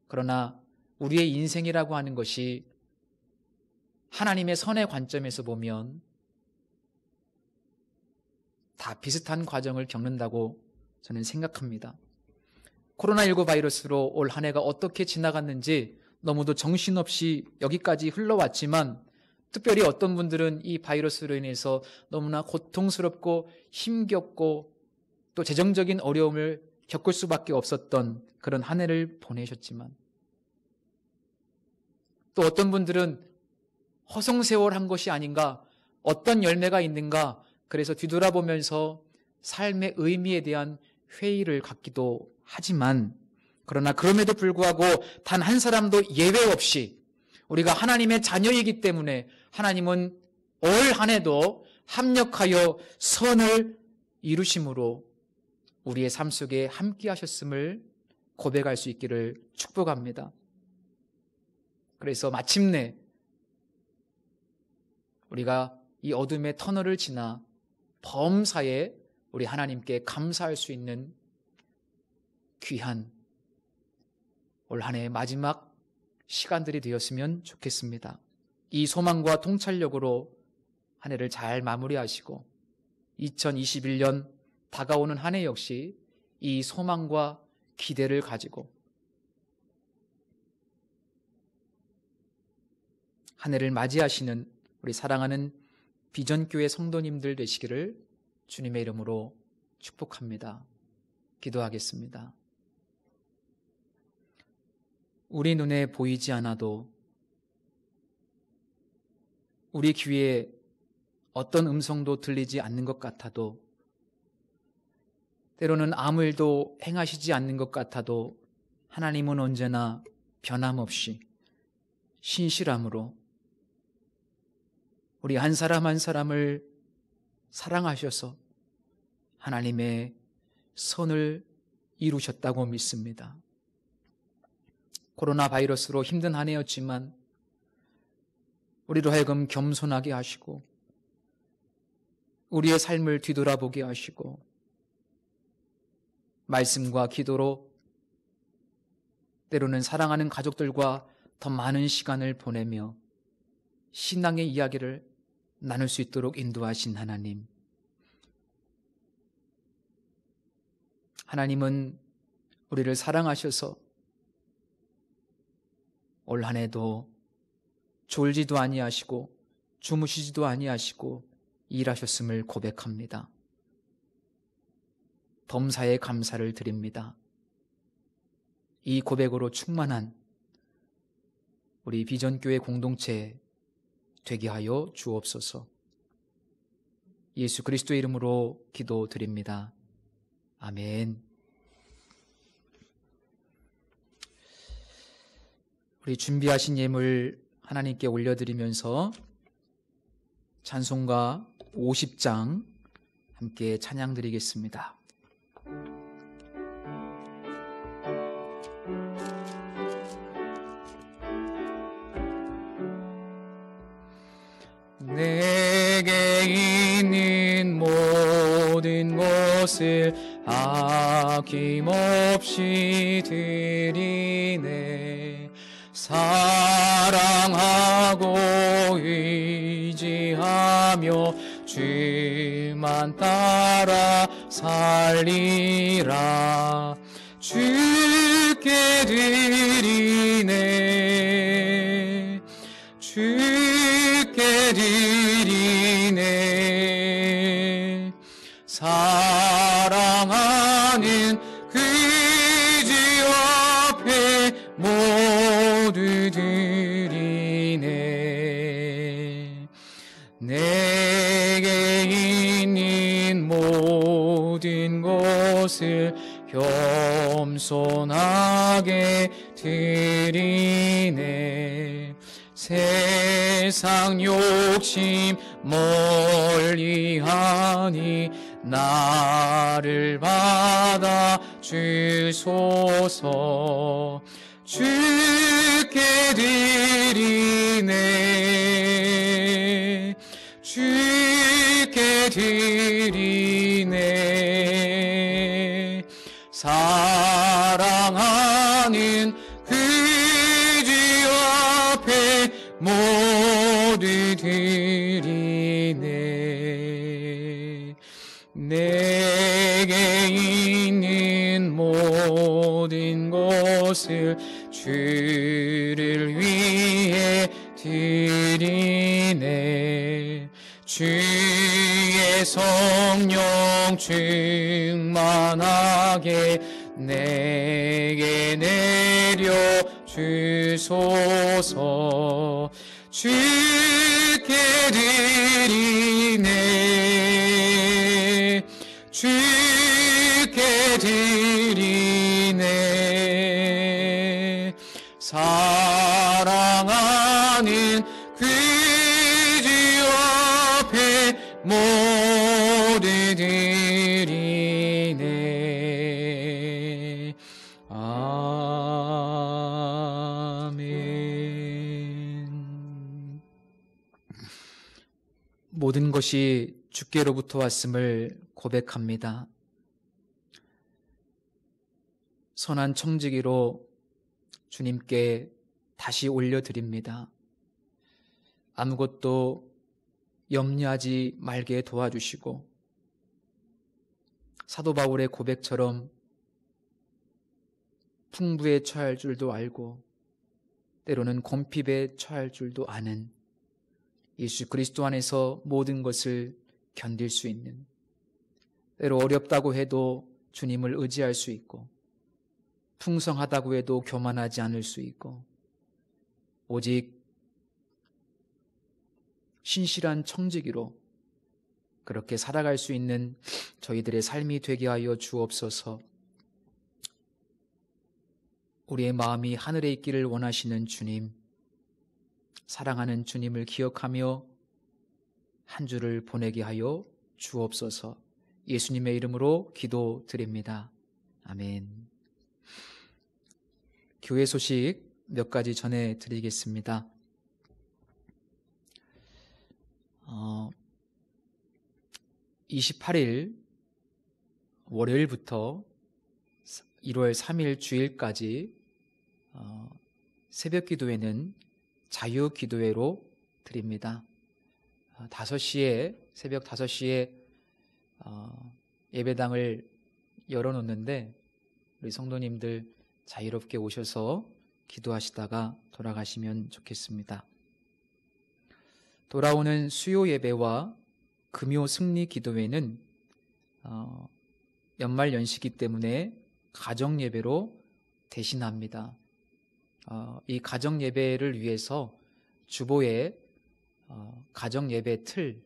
그러나 우리의 인생이라고 하는 것이 하나님의 선의 관점에서 보면 다 비슷한 과정을 겪는다고 저는 생각합니다. 코로나19 바이러스로 올 한 해가 어떻게 지나갔는지 너무도 정신없이 여기까지 흘러왔지만, 특별히 어떤 분들은 이 바이러스로 인해서 너무나 고통스럽고 힘겹고 또 재정적인 어려움을 겪을 수밖에 없었던 그런 한 해를 보내셨지만, 또 어떤 분들은 허송세월한 것이 아닌가, 어떤 열매가 있는가, 그래서 뒤돌아보면서 삶의 의미에 대한 회의를 갖기도 하지만, 그러나 그럼에도 불구하고 단 한 사람도 예외 없이 우리가 하나님의 자녀이기 때문에 하나님은 올 한 해도 합력하여 선을 이루심으로 우리의 삶 속에 함께 하셨음을 고백할 수 있기를 축복합니다. 그래서 마침내 우리가 이 어둠의 터널을 지나 범사에 우리 하나님께 감사할 수 있는 귀한 올 한 해의 마지막 시간들이 되었으면 좋겠습니다. 이 소망과 통찰력으로 한 해를 잘 마무리하시고 2021년 다가오는 한 해 역시 이 소망과 기대를 가지고 한 해를 맞이하시는 우리 사랑하는 비전교회 성도님들 되시기를 주님의 이름으로 축복합니다. 기도하겠습니다. 우리 눈에 보이지 않아도 우리 귀에 어떤 음성도 들리지 않는 것 같아도 때로는 아무 일도 행하시지 않는 것 같아도 하나님은 언제나 변함없이 신실함으로 우리 한 사람 한 사람을 사랑하셔서 하나님의 선을 이루셨다고 믿습니다. 코로나 바이러스로 힘든 한 해였지만 우리로 하여금 겸손하게 하시고 우리의 삶을 뒤돌아보게 하시고 말씀과 기도로 때로는 사랑하는 가족들과 더 많은 시간을 보내며 신앙의 이야기를 나눌 수 있도록 인도하신 하나님. 하나님은 우리를 사랑하셔서 올 한 해도 졸지도 아니하시고 주무시지도 아니하시고 일하셨음을 고백합니다. 범사에 감사를 드립니다. 이 고백으로 충만한 우리 비전교회 공동체 되게 하여 주옵소서. 예수 그리스도의 이름으로 기도드립니다. 아멘. 우리 준비하신 예물 하나님께 올려드리면서 찬송가 50장 함께 찬양드리겠습니다. 내게 있는 모든 것을 아낌없이 드리네. 사랑하고 의지하며 주만 따라 살리라. 주께 드리네. 주께 드리네. 사랑하는 그 주 앞에 모두 드리네. 내게 있는 모든 것을 겸손하게 드리네. 세상 욕심 멀리하니 나를 받아 주소서. 주께 드리네. 주께 드리네. 사랑하는 그 주 앞에 모두 드리네. 내게 있는 모든 것을 주를 위해 드리네. 주의 성령 충만하게 내게 내려 주소서. 주께 드리네. 주께 드리네. 사랑하는 그 주 앞에 모두 드리네. 아멘. 모든 것이 주께로부터 왔음을 고백합니다. 선한 청지기로 주님께 다시 올려드립니다. 아무것도 염려하지 말게 도와주시고 사도 바울의 고백처럼 풍부에 처할 줄도 알고 때로는 곰핍에 처할 줄도 아는 예수 그리스도 안에서 모든 것을 견딜 수 있는, 때로 어렵다고 해도 주님을 의지할 수 있고, 풍성하다고 해도 교만하지 않을 수 있고, 오직 신실한 청지기로 그렇게 살아갈 수 있는 저희들의 삶이 되게 하여 주옵소서. 우리의 마음이 하늘에 있기를 원하시는 주님, 사랑하는 주님을 기억하며 한 주를 보내게 하여 주옵소서. 예수님의 이름으로 기도드립니다. 아멘. 교회 소식 몇 가지 전해드리겠습니다. 28일 월요일부터 1월 3일 주일까지 새벽 기도회는 자유 기도회로 드립니다. 5시에, 새벽 5시에 예배당을 열어놓는데 우리 성도님들 자유롭게 오셔서 기도하시다가 돌아가시면 좋겠습니다. 돌아오는 수요 예배와 금요 승리 기도회는 연말 연시기 때문에 가정 예배로 대신합니다. 이 가정 예배를 위해서 주보에 가정 예배 틀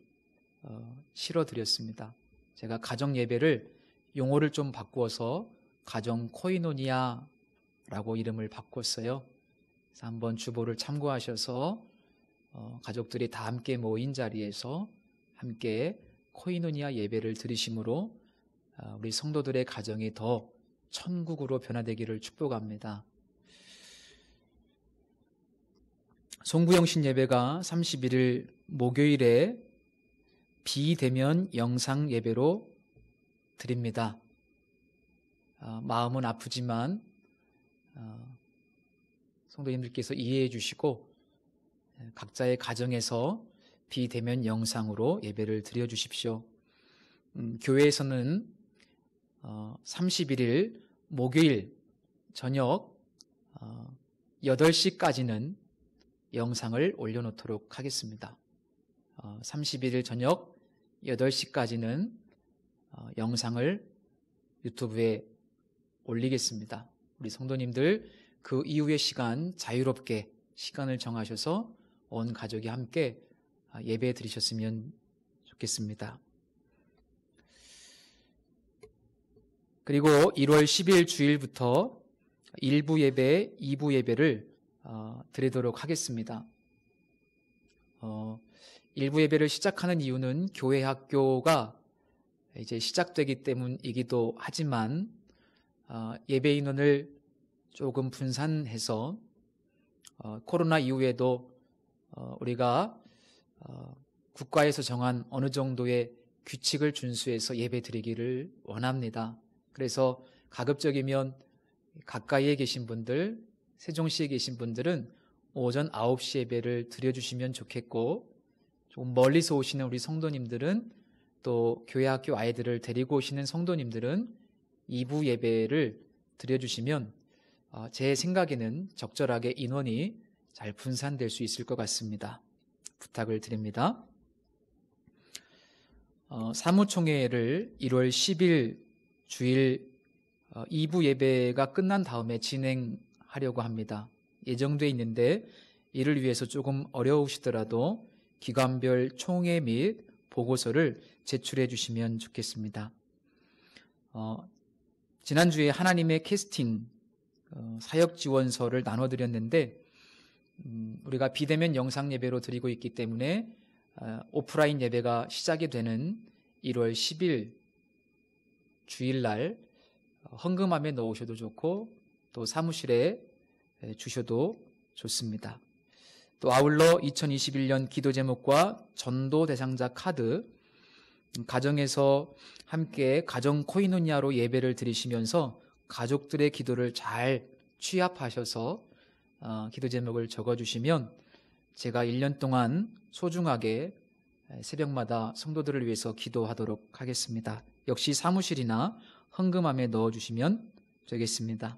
실어드렸습니다. 제가 가정 예배를 용어를 좀 바꾸어서 가정 코이노니아라고 이름을 바꿨어요. 그래서 한번 주보를 참고하셔서 가족들이 다 함께 모인 자리에서 함께 코이노니아 예배를 드리심으로 우리 성도들의 가정이 더 천국으로 변화되기를 축복합니다. 송구영신 예배가 31일 목요일에 비대면 영상 예배로 드립니다. 마음은 아프지만 성도님들께서 이해해 주시고 각자의 가정에서 비대면 영상으로 예배를 드려주십시오. 교회에서는 31일 목요일 저녁 8시까지는 영상을 올려놓도록 하겠습니다. 31일 저녁 8시까지는 영상을 유튜브에 올리겠습니다. 우리 성도님들 그 이후의 시간 자유롭게 시간을 정하셔서 온 가족이 함께 예배 드리셨으면 좋겠습니다. 그리고 1월 10일 주일부터 1부 예배, 2부 예배를 드리도록 하겠습니다. 1부 예배를 시작하는 이유는 교회 학교가 이제 시작되기 때문이기도 하지만 예배 인원을 조금 분산해서 코로나 이후에도 우리가 국가에서 정한 어느 정도의 규칙을 준수해서 예배 드리기를 원합니다. 그래서 가급적이면 가까이에 계신 분들, 세종시에 계신 분들은 오전 9시 예배를 드려주시면 좋겠고, 좀 멀리서 오시는 우리 성도님들은 또 교회 학교 아이들을 데리고 오시는 성도님들은 2부 예배를 드려주시면 제 생각에는 적절하게 인원이 잘 분산될 수 있을 것 같습니다. 부탁을 드립니다. 사무총회를 1월 10일 주일 2부 예배가 끝난 다음에 진행하려고 합니다. 예정돼 있는데 이를 위해서 조금 어려우시더라도 기관별 총회 및 보고서를 제출해 주시면 좋겠습니다. 지난주에 하나님의 캐스팅 사역 지원서를 나눠드렸는데 우리가 비대면 영상 예배로 드리고 있기 때문에 오프라인 예배가 시작이 되는 1월 10일 주일날 헌금함에 넣으셔도 좋고 또 사무실에 주셔도 좋습니다. 또 아울러 2021년 기도 제목과 전도 대상자 카드, 가정에서 함께 가정 코이노니아로 예배를 드리시면서 가족들의 기도를 잘 취합하셔서 기도 제목을 적어주시면 제가 1년 동안 소중하게 새벽마다 성도들을 위해서 기도하도록 하겠습니다. 역시 사무실이나 헌금함에 넣어주시면 되겠습니다.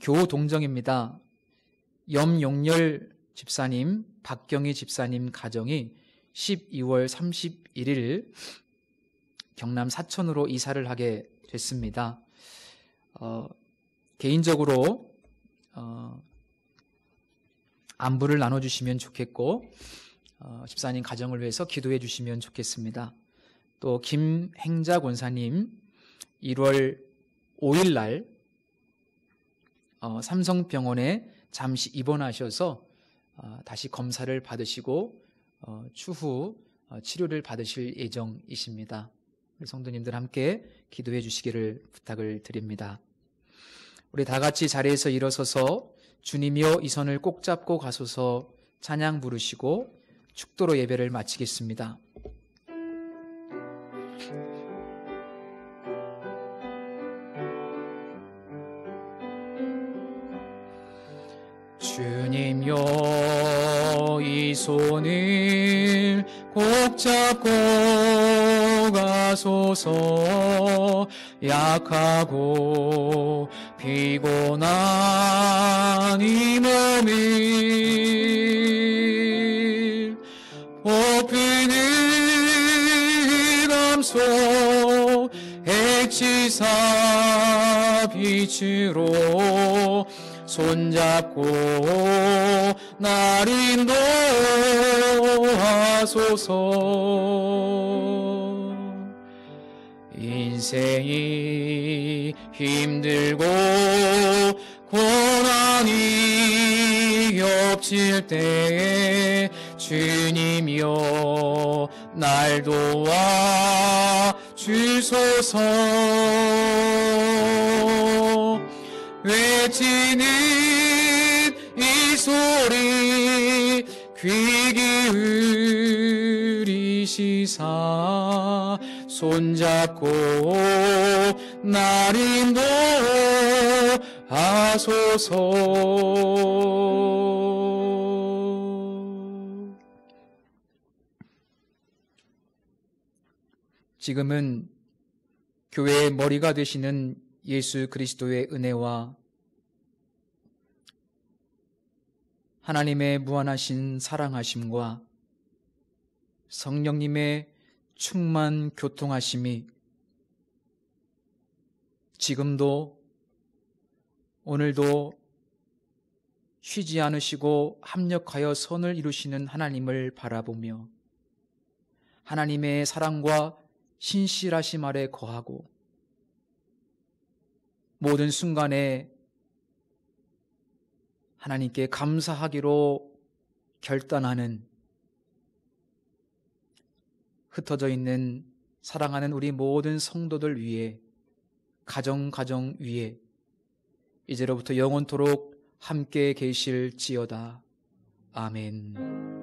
교우 동정입니다. 염용렬 집사님, 박경희 집사님 가정이 12월 31일 경남 사천으로 이사를 하게 됐습니다. 개인적으로 안부를 나눠주시면 좋겠고 집사님 가정을 위해서 기도해 주시면 좋겠습니다. 또 김행자 권사님 1월 5일 날 삼성병원에 잠시 입원하셔서 다시 검사를 받으시고 추후 치료를 받으실 예정이십니다. 우리 성도님들 함께 기도해 주시기를 부탁을 드립니다. 우리 다 같이 자리에서 일어서서 주님이여 이 손을 꼭 잡고 가소서 찬양 부르시고 축도로 예배를 마치겠습니다. 주님여 이 손을 꼭 잡고 가소서 약하고 피곤한 이 몸을 뽑히는 감소 액지사 빛으로 손잡고 날 인도하소서. 인생이 힘들고 고난이 겹칠 때에 주님이여 날 도와 주소서. 외치는 이 소리 귀 기울이시사 손잡고 날 인도하소서. 지금은 교회의 머리가 되시는 예수 그리스도의 은혜와 하나님의 무한하신 사랑하심과 성령님의 충만 교통하심이 지금도 오늘도 쉬지 않으시고 합력하여 선을 이루시는 하나님을 바라보며 하나님의 사랑과 신실하심 아래 거하고 모든 순간에 하나님께 감사하기로 결단하는 흩어져 있는 사랑하는 우리 모든 성도들 위해 가정 위에 이제로부터 영원토록 함께 계실지어다. 아멘.